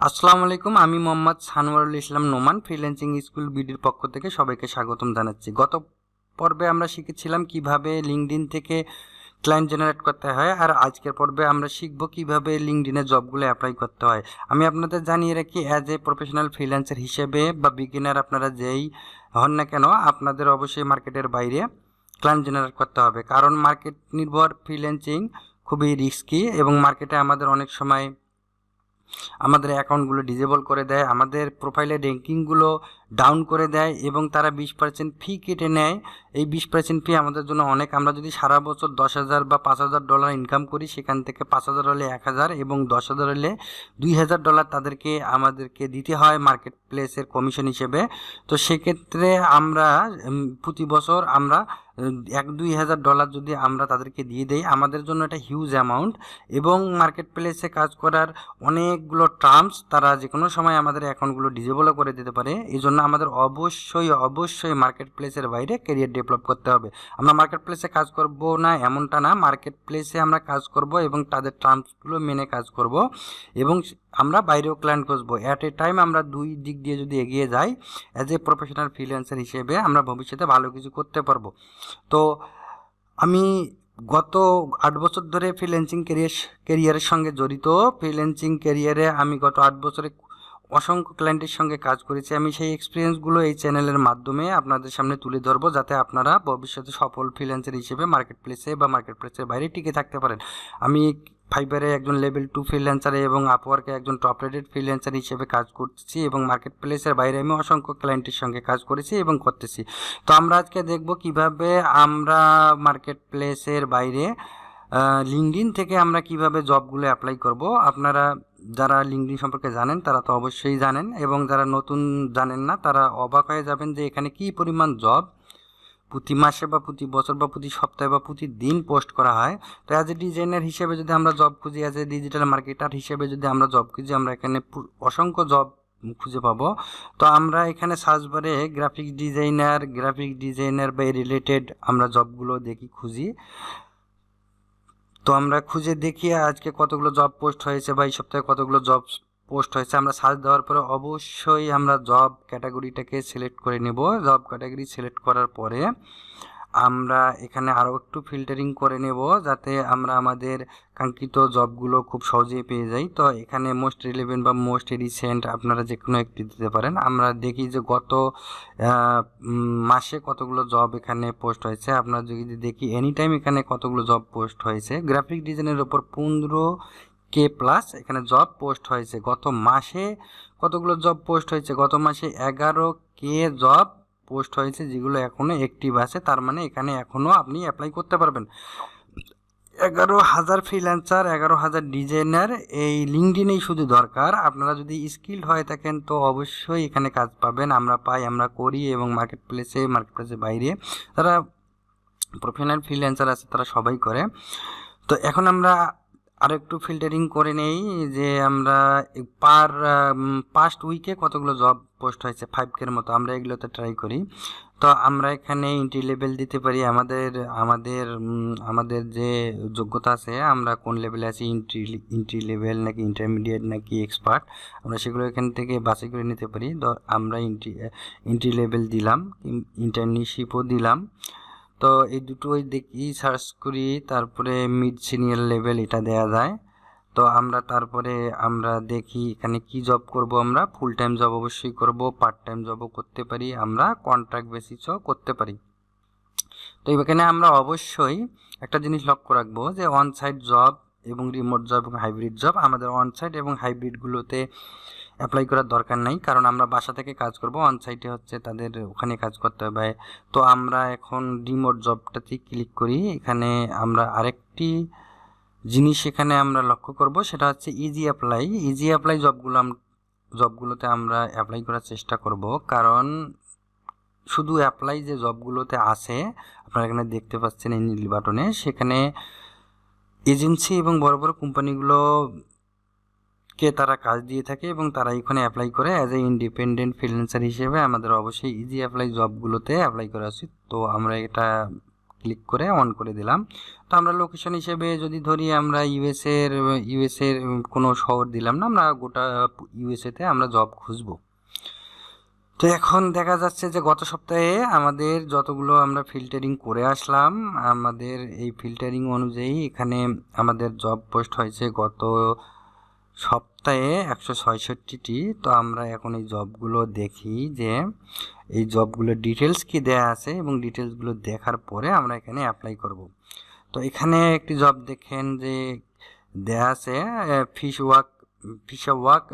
আসসালামু আলাইকুম, আমি মোহাম্মদ সানোয়ারুল ইসলাম নোমান ফ্রিল্যান্সিং স্কুল বিডির পক্ষ থেকে সবাইকে স্বাগতম জানাচ্ছি। গত পর্বে আমরা শিখেছিলাম কিভাবে লিঙ্কডইন থেকে ক্লায়েন্ট জেনারেট করতে হয়, আর আজকের পর্বে আমরা শিখব কিভাবে লিঙ্কডইনে জবগুলো অ্যাপ্লাই করতে হয়। আমি আপনাদের জানিয়ে রাখি, অ্যাজ এ প্রফেশনাল ফ্রিল্যান্সার হিসেবে বা বিগিনার আপনারা যেই হন না কেন, আপনাদের অবশ্যই মার্কেটের বাইরে ক্লায়েন্ট জেনারেট করতে হবে, কারণ মার্কেট নির্ভর ফ্রিল্যান্সিং খুবই রিস্কি এবং মার্কেটে আমাদের অনেক সময় আমাদের অ্যাকাউন্টগুলো ডিজেবল করে দেয়, আমাদের প্রোফাইলের র্যাঙ্কিংগুলো ডাউন করে দেয় এবং তারা 20% ফি কেটে নেয়। এই 20% ফি আমাদের জন্য অনেক। আমরা যদি সারা বছর 10,000 বা $5,000 ইনকাম করি, সেখান থেকে 5,000 হলে 1,000 এবং 10,000 হলে $2,000 আমাদেরকে দিতে হয় মার্কেট প্লেসের কমিশন হিসেবে। তো সেক্ষেত্রে আমরা প্রতি বছর আমরা $1-2,000 যদি আমরা তাদেরকে দিয়ে দেই, আমাদের জন্য এটা হিউজ অ্যামাউন্ট। এবং মার্কেট প্লেসে কাজ করার অনেকগুলো টার্মস, তারা যে কোনো সময় আমাদের অ্যাকাউন্টগুলো ডিজেবলও করে দিতে পারে। এই জন্য আমাদের অবশ্যই মার্কেট প্লেসের বাইরে ক্যারিয়ার ডেভেলপ করতে হবে। আমরা মার্কেট প্লেসে কাজ করব না এমনটা না, মার্কেট প্লেসে আমরা কাজ করব এবং তাদের টার্মসগুলো মেনে কাজ করব এবং আমরা বাইরেও ক্লায়েন্ট খুঁজবো। অ্যাট এ টাইম আমরা দুই দিক দিয়ে যদি এগিয়ে যাই, অ্যাজ এ প্রফেশনাল ফ্রিল্যান্সার হিসেবে আমরা ভবিষ্যতে ভালো কিছু করতে পারবো। তো আমি গত 8 বছর ধরে ফ্রিল্যান্সিং ক্যারিয়ারের সঙ্গে জড়িত। ফ্রিল্যান্সিং ক্যারিয়ারে আমি গত 8 বছরে অসংখ্য ক্লায়েন্টের সঙ্গে কাজ করেছি। আমি সেই এক্সপিরিয়েন্সগুলো এই চ্যানেলের মাধ্যমে আপনাদের সামনে তুলে ধরবো, যাতে আপনারা ভবিষ্যতে সফল ফ্রিল্যান্সার হিসেবে মার্কেট প্লেসে বা মার্কেট প্লেসের বাইরে টিকে থাকতে পারেন। আমি ফাইবারে একজন লেভেল 2 ফ্রিল্যান্সার এবং আপওয়ার্কে একজন টপ রেটেড ফ্রিল্যান্সার হিসেবে কাজ করছি এবং মার্কেট প্লেসের বাইরে আমি অসংখ্য ক্লায়েন্টের সঙ্গে কাজ করেছি এবং করতেছি। তো আমরা আজকে দেখব কিভাবে আমরা মার্কেট প্লেসের বাইরে লিঙ্কডইন থেকে আমরা কিভাবে জবগুলো অ্যাপ্লাই করব। আপনারা যারা লিঙ্কডইন সম্পর্কে জানেন তারা তো অবশ্যই জানেন, এবং যারা নতুন জানেন না তারা অবাক হয়ে যাবেন যে এখানে কী পরিমাণ জব প্রতি মাসে বা প্রতি বছর বা প্রতি সপ্তাহে বা প্রতিদিন পোস্ট করা হয়। তো অ্যাজ এ ডিজাইনার হিসেবে যদি আমরা জব খুঁজি, অ্যাজ এ ডিজিটাল মার্কেটার হিসেবে যদি আমরা জব খুঁজি, আমরা এখানে অসংখ্য জব খুঁজে পাবো। তো আমরা এখানে সার্চ বারে গ্রাফিক ডিজাইনার বা রিলেটেড আমরা জবগুলো খুঁজি। তো আমরা খুঁজে দেখি আজকে কতগুলো জব পোস্ট হয়েছে বা এই সপ্তাহে কতগুলো জব পোস্ট হয়েছে। আমরা সার্চ দেওয়ার পরে অবশ্যই আমরা জব ক্যাটাগরিটাকে সিলেক্ট করে নেব। জব ক্যাটাগরি সিলেক্ট করার পরে আমরা এখানে আরও একটু ফিল্টারিং করে নেব, যাতে আমরা আমাদের কাঙ্ক্ষিত জবগুলো খুব সহজেই পেয়ে যাই। তো এখানে মোস্ট রিলেভেন্ট বা মোস্ট রিসেন্ট আপনারা যে কোনো একটি দিতে পারেন। আমরা দেখি যে গত মাসে কতগুলো জব এখানে পোস্ট হয়েছে। আপনারা যদি দেখি এনি টাইম এখানে কতগুলো জব পোস্ট হয়েছে। গ্রাফিক ডিজাইনের ওপর 15K+ এখানে জব পোস্ট হয়েছে। গত মাসে কতগুলো জব পোস্ট হয়েছে? গত মাসে 11K জব পোস্ট হয়েছে, যেগুলো এখনও অ্যাক্টিভ আছে। তার মানে এখানে এখনও আপনি অ্যাপ্লাই করতে পারবেন। 11,000 ফ্রিল্যান্সার, 11,000 ডিজাইনার এই লিঙ্কডইনেই শুধু দরকার। আপনারা যদি স্কিলড হয়ে থাকেন তো অবশ্যই এখানে কাজ পাবেন। আমরা পাই, আমরা করি, এবং মার্কেট প্লেসের বাইরে তারা প্রফেশনাল ফ্রিল্যান্সার আছে তারা সবাই করে। তো এখন আমরা আরও একটু ফিল্টারিং করে নেই যে আমরা পাস্ট উইকে কতগুলো জব পোস্ট হয়েছে, 5K মতো। আমরা এগুলোতে ট্রাই করি। তো আমরা এখানে এন্ট্রি লেভেল দিতে পারি আমাদের যে যোগ্যতা আছে, আমরা কোন লেভেলে আছি, এন্ট্রি লেভেল নাকি ইন্টারমিডিয়েট নাকি এক্সপার্ট, আমরা সেগুলো এখান থেকে বাছাই করে নিতে পারি। আমরা এন্ট্রি লেভেল দিলাম, ইন্টার্নশিপও দিলাম। তো এই দুটোই দেখি সার্চ করি, তারপরে মিড সিনিয়র লেভেল এটা দেয়া যায়। তো তারপরে আমরা দেখি এখানে কি জব করব। আমরা ফুল টাইম জব অবশ্যই করব, পার্ট টাইম জবও করতে পারি, আমরা কন্ট্রাক্ট বেসিসও করতে পারি। তো এখানে আমরা অবশ্যই একটা জিনিস লক্ষ্য রাখবো যে অনসাইট জব এবং রিমোট জব এবং হাইব্রিড জব। আমাদের অনসাইট এবং হাইব্রিডগুলোতে অ্যাপ্লাই করার দরকার নাই, কারণ আমরা বাসা থেকে কাজ করব। অনসাইটে হচ্ছে তাদের ওখানে কাজ করতে হবে। তো আমরা এখন রিমোট জবটাতে ক্লিক করি। এখানে আমরা আরেকটি জিনিস এখানে আমরা লক্ষ্য করব, সেটা হচ্ছে ইজি অ্যাপ্লাই জবগুলোতে আমরা অ্যাপ্লাই করার চেষ্টা করব, কারণ শুধু অ্যাপ্লাই যে জবগুলোতে আছে আপনারা এখানে দেখতে পাচ্ছেন এই নীল বাটনে, সেখানে এজেন্সি এবং বড় বড় কোম্পানিগুলোকে তারা কাজ দিয়ে থাকে এবং তারা এখানে অ্যাপ্লাই করে। অ্যাজ এ ইন্ডিপেন্ডেন্ট ফ্রিল্যান্সার হিসেবে আমাদের অবশ্যই ইজি অ্যাপ্লাই জবগুলোতে অ্যাপ্লাই করা উচিত। তো আমরা এটা ক্লিক করে অন করে দিলাম। তো আমরা লোকেশন হিসেবে যদি ধরি আমরা ইউএসএর কোনো শহর দিলাম না, আমরা গোটা ইউএসএতে আমরা জব খুঁজবো। তো এখন দেখা যাচ্ছে যে গত সপ্তাহে আমাদের যতগুলো আমরা ফিল্টারিং করে আসলাম, আমাদের এই ফিল্টারিং অনুযায়ী এখানে আমাদের জব পোস্ট হয়েছে গত সপ্তাহে 166টি। তো আমরা এখন এই জবগুলো দেখি যে এই জবগুলোর ডিটেলস কি দেয়া আছে, এবং ডিটেলসগুলো দেখার পরে আমরা এখানে অ্যাপ্লাই করব। তো এখানে একটি জব দেখেন যে দেয়া আছে ফিশওয়ার্ক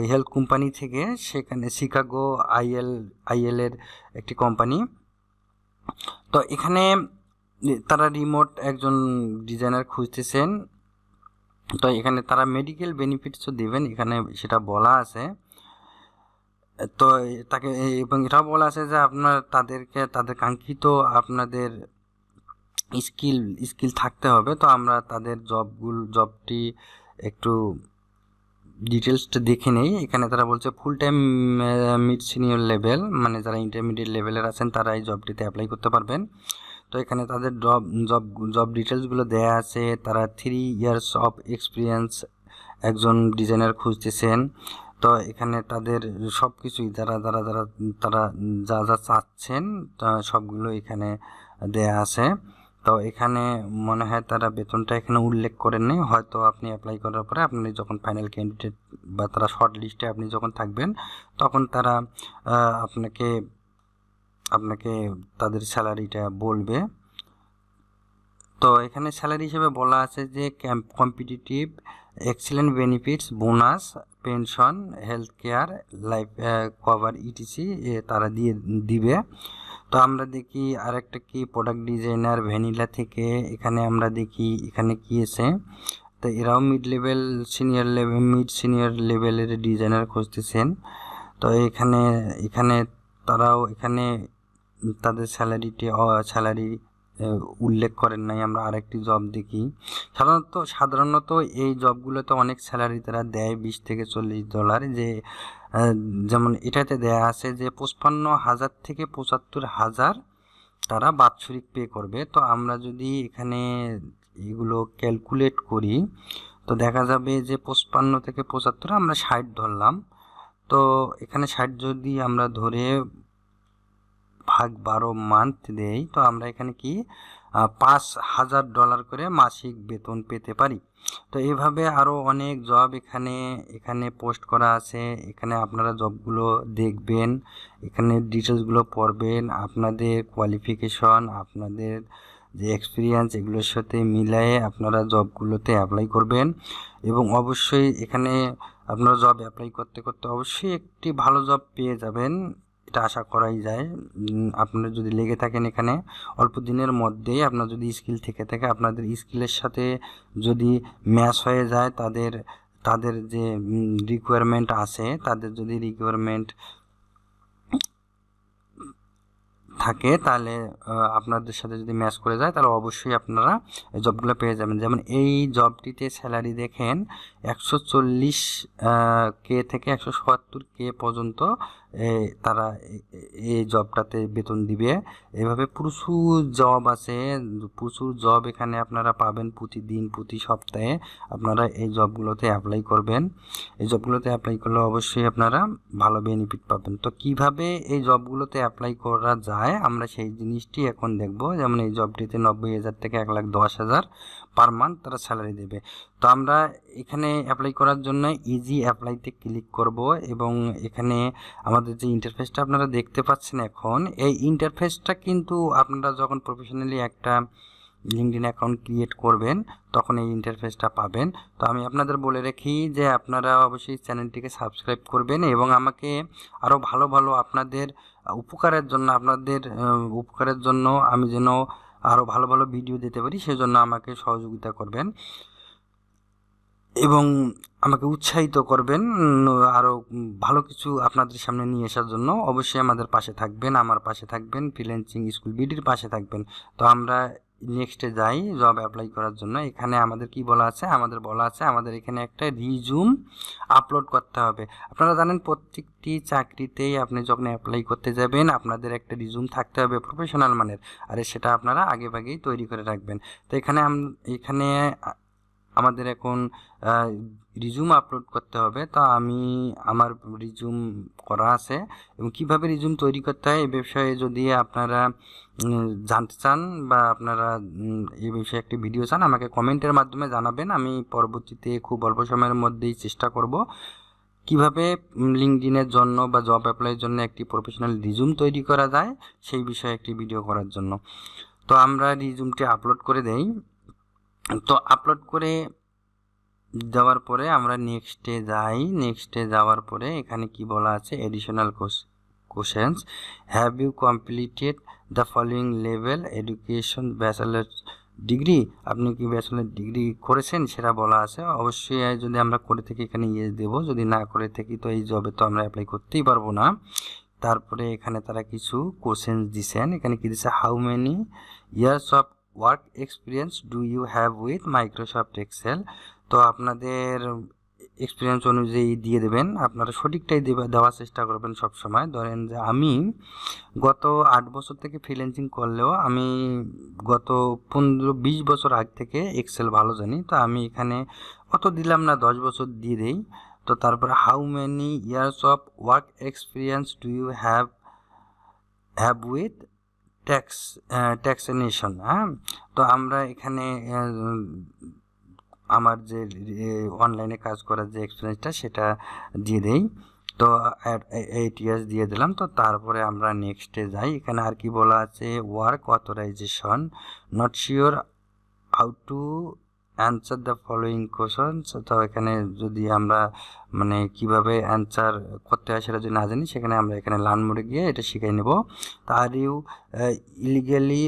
হেলথ কোম্পানি থেকে, সেখানে শিকাগো আইএল এর একটি কোম্পানি। তো এখানে তারা রিমোট একজন ডিজাইনার খুঁজতেছেন। তো এখানে তারা মেডিকেল বেনিফিটসও দেবেন, এখানে সেটা বলা আছে। তো তাকে এবং এটাও বলা আছে যে তাদের কাঙ্ক্ষিত আপনাদের স্কিল থাকতে হবে। তো আমরা তাদের জবটি একটু ডিটেলসটা দেখে নেই। এখানে তারা বলছে full time mid senior level, মানে যারা ইন্টারমিডিয়েট লেভেলের আছেন তারা এই জবটিতে অ্যাপ্লাই করতে পারবেন। তো এখানে তাদের জব ডিটেলসগুলো দেয়া আছে। তারা 3 ইয়ার্স অফ এক্সপিরিয়েন্স একজন ডিজাইনার খুঁজতেছেন। তো এখানে তাদের সব কিছুই তারা যা চাচ্ছেন সবগুলো এখানে দেয়া আছে। তো এখানে মনে হয় তারা বেতনটা এখানে উল্লেখ করেন নাই, হয়তো আপনি অ্যাপ্লাই করার পরে আপনি যখন ফাইনাল ক্যান্ডিডেট বা তারা শর্ট লিস্টে আপনি যখন থাকবেন তখন তারা আপনাকে তাদের স্যালারিটা বলবে। তো এখানে স্যালারি হিসেবে বলা আছে যে competitive, excellent benefits, bonus, pension, health care, life cover etc তারা দিবে। তো আমরা দেখি আরেকটা কি প্রোডাক্ট ডিজাইনার ভ্যানিলা থেকে, এখানে আমরা দেখি এখানে কি আছে। তো এরাও মিড সিনিয়র লেভেলের ডিজাইনার খুঁজতেছেন। তো এখানে তারাও এখানে তাদের স্যালারি উল্লেখ করেন নাই। আমরা আরেকটি জব দেখি। সাধারণত এই জবগুলোতে অনেক স্যালারি তারা দেয় $20 থেকে $40, যেমন এটাতে দেয়া আছে যে 55,000 থেকে 75,000 তারা বাৎসরিক পে করবে। তো আমরা যদি এখানে এগুলো ক্যালকুলেট করি তো দেখা যাবে যে 55 থেকে 75 আমরা 60 ধরলাম। তো এখানে 60 যদি আমরা ধরে ভাগ 12 মান্থ দেই, তো আমরা এখানে কি $5,000 করে মাসিক বেতন পেতে পারি। তো এইভাবে আরও অনেক জব এখানে পোস্ট করা আছে। এখানে আপনারা জবগুলো দেখবেন, এখানে ডিটেলসগুলো পড়বেন, আপনাদের কোয়ালিফিকেশন, আপনাদের যে এক্সপিরিয়েন্স এগুলোর সাথে মিলিয়ে আপনারা জবগুলোতে অ্যাপ্লাই করবেন। এবং অবশ্যই এখানে আপনারা জব অ্যাপ্লাই করতে করতে অবশ্যই একটি ভালো জব পেয়ে যাবেন, এটা আশা করাই যায়। আপনারা যদি লেগে থাকেন এখানে অল্প দিনের মধ্যেই, আপনার যদি স্কিল থেকে থাকে, আপনাদের স্কিলের সাথে যদি ম্যাচ হয়ে যায় তাদের যে রিকোয়ারমেন্ট আছে, তাদের যদি রিকোয়ারমেন্ট থাকে তাহলে আপনাদের সাথে যদি ম্যাচ করে যায় তাহলে অবশ্যই আপনারা এই জবগুলো পেয়ে যাবেন। যেমন এই জবটিতে স্যালারি দেখেন 140K থেকে 170K পর্যন্ত তারা এই জবটাতে বেতন দিবে। এভাবে প্রচুর জব আছে, প্রচুর জব এখানে আপনারা পাবেন প্রতিদিন, প্রতি সপ্তাহে আপনারা এই জবগুলোতে অ্যাপ্লাই করবেন। এই জবগুলোতে অ্যাপ্লাই করলে অবশ্যই আপনারা ভালো বেনিফিট পাবেন। তো কিভাবে এই জবগুলোতে অ্যাপ্লাই করা যায় আমরা সেই জিনিসটি এখন দেখব। যেমন এই জবটিতে 90,000 থেকে 1,10,000 পার মান্থ তারা স্যালারি দেবে। তো আমরা এখানে অ্যাপ্লাই করার জন্য ইজি অ্যাপ্লাইতে ক্লিক করব, এবং এখানে আমাদের যে ইন্টারফেসটা আপনারা দেখতে পাচ্ছেন এখন, এই ইন্টারফেসটা কিন্তু আপনারা যখন প্রফেশনালি একটা লিঙ্কডইন অ্যাকাউন্ট ক্রিয়েট করবেন তখন এই ইন্টারফেসটা পাবেন। তো আমি আপনাদের বলে রাখি যে আপনারা অবশ্যই চ্যানেলটিকে সাবস্ক্রাইব করবেন, এবং আমাকে আরও ভালো আপনাদের উপকারের জন্য আমি যেন আরও ভালো ভিডিও দিতে পারি সেজন্য আমাকে সহযোগিতা করবেন এবং আমাকে উৎসাহিত করবেন আরও ভালো কিছু আপনাদের সামনে নিয়ে আসার জন্য। অবশ্যই আমাদের পাশে থাকবেন, আমার পাশে থাকবেন, ফ্রিল্যান্সিং স্কুল বিডির পাশে থাকবেন। তো আমরা নেক্সটে যাই জব অ্যাপ্লাই করার জন্য। এখানে আমাদের কি বলা আছে, আমাদের বলা আছে আমাদের এখানে একটা রিজুম আপলোড করতে হবে। আপনারা জানেন প্রত্যেকটি চাকরিতেই আপনি যখন অ্যাপ্লাই করতে যাবেন আপনাদের একটা রিজুম থাকতে হবে প্রফেশনাল মানের, আর সেটা আপনারা আগেভাগেই তৈরি করে রাখবেন। তো এখানে আমাদের এখন রিজুম আপলোড করতে হবে। তো আমি আমার রিজুম করা আছে এবং কিভাবে রিজুম তৈরি করতে হয় এই বিষয়ে যদি আপনারা জানতে চান বা আপনারা এই বিষয়ে একটি ভিডিও চান আমাকে কমেন্টের মাধ্যমে জানাবেন। আমি পরবর্তীতে খুব অল্প সময়ের মধ্যেই চেষ্টা করব কিভাবে লিঙ্কডইনের জন্য বা জব অ্যাপ্লাইয়ের জন্য একটি প্রফেশনাল রিজুম তৈরি করা যায় সেই বিষয়ে একটি ভিডিও করার জন্য। তো আমরা রিজুমটি আপলোড করে দেই। তো আপলোড করে যাওয়ার পরে আমরা নেক্সটে যাই। নেক্সটে যাওয়ার পরে এখানে কি বলা আছে, additional questions, have you completed the following level education bachelor degree, আপনি কি ব্যাচেলার ডিগ্রি করেছেন সেটা বলা আছে। অবশ্যই যদি আমরা করে থাকি এখানে ইয়েস দেবো, যদি না করে থাকি তো এই জবে তো আমরা অ্যাপ্লাই করতেই পারবো না। তারপরে এখানে তারা কিছু কোশ্চেন্স দিছেন, এখানে কি দিচ্ছে, how many years of work experience do you have with Microsoft Excel. তো আপনাদের এক্সপিরিয়েন্স অনুযায়ী দিয়ে দেবেন, আপনারা সঠিকটাই দেওয়ার চেষ্টা করবেন সব সময়। ধরেন যে আমি গত 8 বছর থেকে ফ্রিল্যান্সিং করলেও আমি গত 15-20 বছর আগ থেকে এক্সেল ভালো জানি। তো আমি এখানে অত দিলাম না, 10 বছর দিয়ে দেই। তো তারপরে how many years of work experience do you have with taxation. হ্যাঁ, তো আমরা এখানে আমার যে অনলাইনে কাজ করার যে এক্সপিরিয়েন্সটা সেটা দিয়ে দেই। তো 8 ইয়ার্স দিয়ে দিলাম। তো তারপরে আমরা নেক্সটে যাই। এখানে আর কি বলা আছে, work authorisation, not sure how to answer the following questions. তো এখানে যদি আমরা মানে কিভাবে অ্যান্সার করতে হয় সেটা যদি না জানি, সেখানে আমরা এখানে লার্ন মোডে গিয়ে এটা শিখাই নেব। তো are you illegally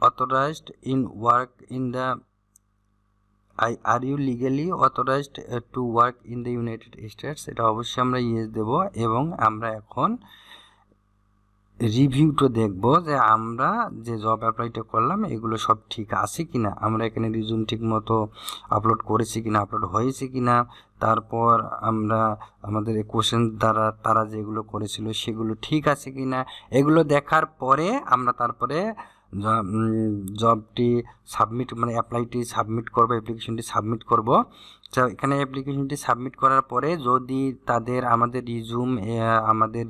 authorized in work in the are you legally authorized to work in the United States, এটা অবশ্যই আমরা ইয়েস দেব। এবং আমরা এখন রিভিউটা দেখব যে আমরা যে জব অ্যাপ্লাইটা করলাম এগুলো সব ঠিক আছে কিনা, আমরা এখানে রিজুম ঠিক মতো আপলোড করেছি কিনা, আপলোড হয়েছে কিনা। তারপর আমরা আমাদের কোশ্চেন দ্বারা তারা যেগুলো করেছিল সেগুলো ঠিক আছে কিনা, এগুলো দেখার পরে আমরা তারপরে জবটি সাবমিট মানে অ্যাপ্লাইটি সাবমিট করব, অ্যাপ্লিকেশনটি সাবমিট করব। তো এখানে অ্যাপ্লিকেশনটি সাবমিট করার পরে যদি আমাদের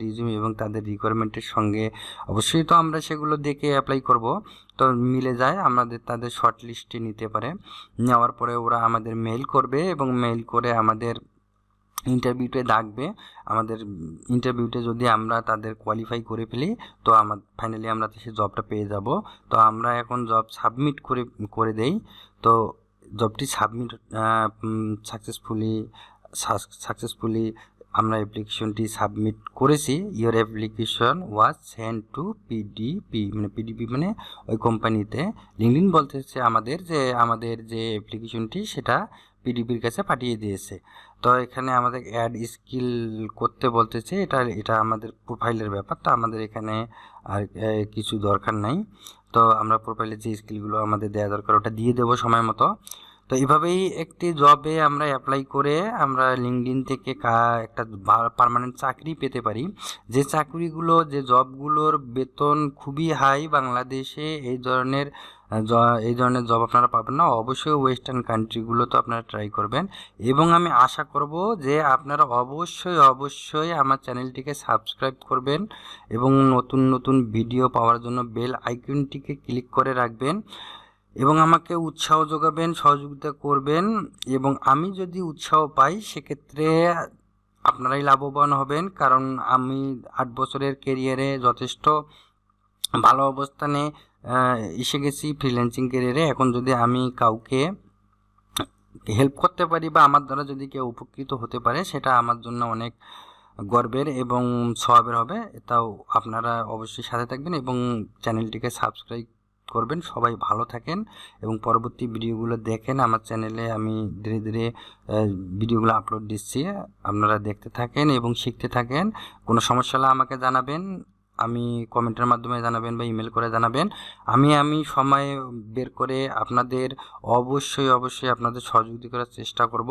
রিজুম এবং তাদের রিকোয়ারমেন্টের সঙ্গে অবশ্যই তো আমরা সেগুলো দেখে অ্যাপ্লাই করব, তো মিলে যায় তাদের শর্ট লিস্টে নিতে পারে। নেওয়ার পরে ওরা আমাদের মেইল করবে এবং মেইল করে আমাদের ইন্টারভিউতে ডাকবে। আমাদের ইন্টারভিউতে যদি আমরা তাদের কোয়ালিফাই করে ফেলি তো ফাইনালি আমরা সেই জবটা পেয়ে যাব। তো আমরা এখন জব সাবমিট করে দেই। তো জবটি সাবমিট সাকসেসফুলি আমরা অ্যাপ্লিকেশনটি সাবমিট করেছি। Your application was send to PDP, মানে পিডিপি মানে ওই কোম্পানিতে। লিঙ্কডইন বলতেছে আমাদের যে অ্যাপ্লিকেশনটি সেটা পিডিপির কাছে পাঠিয়ে দিয়েছে। তো এখানে আমাদের অ্যাড স্কিল করতে বলতেছে, এটা আমাদের প্রোফাইলের ব্যাপার। তো আমাদের এখানে আর কিছু দরকার নাই। তো আমরা প্রোফাইলের যে স্কিলগুলো আমাদের দেওয়া দরকার ওটা দিয়ে দেবো সময় মতো। তো এইভাবেই একটি জবে আমরা অ্যাপ্লাই করে আমরা লিঙ্কডইন থেকে একটা পার্মানেন্ট চাকরি পেতে পারি। যে জবগুলোর বেতন খুবই হাই বাংলাদেশে, এই ধরনের জব আপনারা পাবেন না। অবশ্যই ওয়েস্টার্ন কান্ট্রিগুলোতে আপনারা ট্রাই করবেন এবং আমি আশা করব যে আপনারা অবশ্যই আমার চ্যানেলটিকে সাবস্ক্রাইব করবেন এবং নতুন নতুন ভিডিও পাওয়ার জন্য বেল আইকনটিকে ক্লিক করে রাখবেন এবং আমাকে উৎসাহ যোগাবেন, সহযোগিতা করবেন। এবং আমি যদি উৎসাহ পাই সেক্ষেত্রে আপনারাই লাভবান হবেন, কারণ আমি 8 বছরের কেরিয়ারে যথেষ্ট ভালো অবস্থানে এসে গেছি ফ্রিল্যান্সিং ক্যারিয়ারে। এখন যদি আমি কাউকে হেল্প করতে পারি বা আমার দ্বারা যদি কেউ উপকৃত হতে পারে সেটা আমার জন্য অনেক গর্বের এবং সওয়াবের হবে। তাও আপনারা অবশ্যই সাথে থাকবেন এবং চ্যানেলটিকে সাবস্ক্রাইব করবেন। সবাই ভালো থাকেন এবং পরবর্তী ভিডিওগুলো দেখেন। আমার চ্যানেলে আমি ধীরে ধীরে ভিডিওগুলো আপলোড দিচ্ছি, আপনারা দেখতে থাকেন এবং শিখতে থাকেন। কোনো সমস্যা হলে আমাকে জানাবেন। আমি কমেন্টের মাধ্যমে জানাবেন বা ইমেল করে জানাবেন। আমি সময় বের করে আপনাদের অবশ্যই আপনাদের সহযোগিতা করার চেষ্টা করব।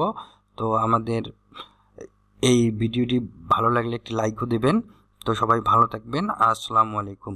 তো আমাদের এই ভিডিওটি ভালো লাগলে একটি লাইকও দেবেন। তো সবাই ভালো থাকবেন। আসসালামু আলাইকুম।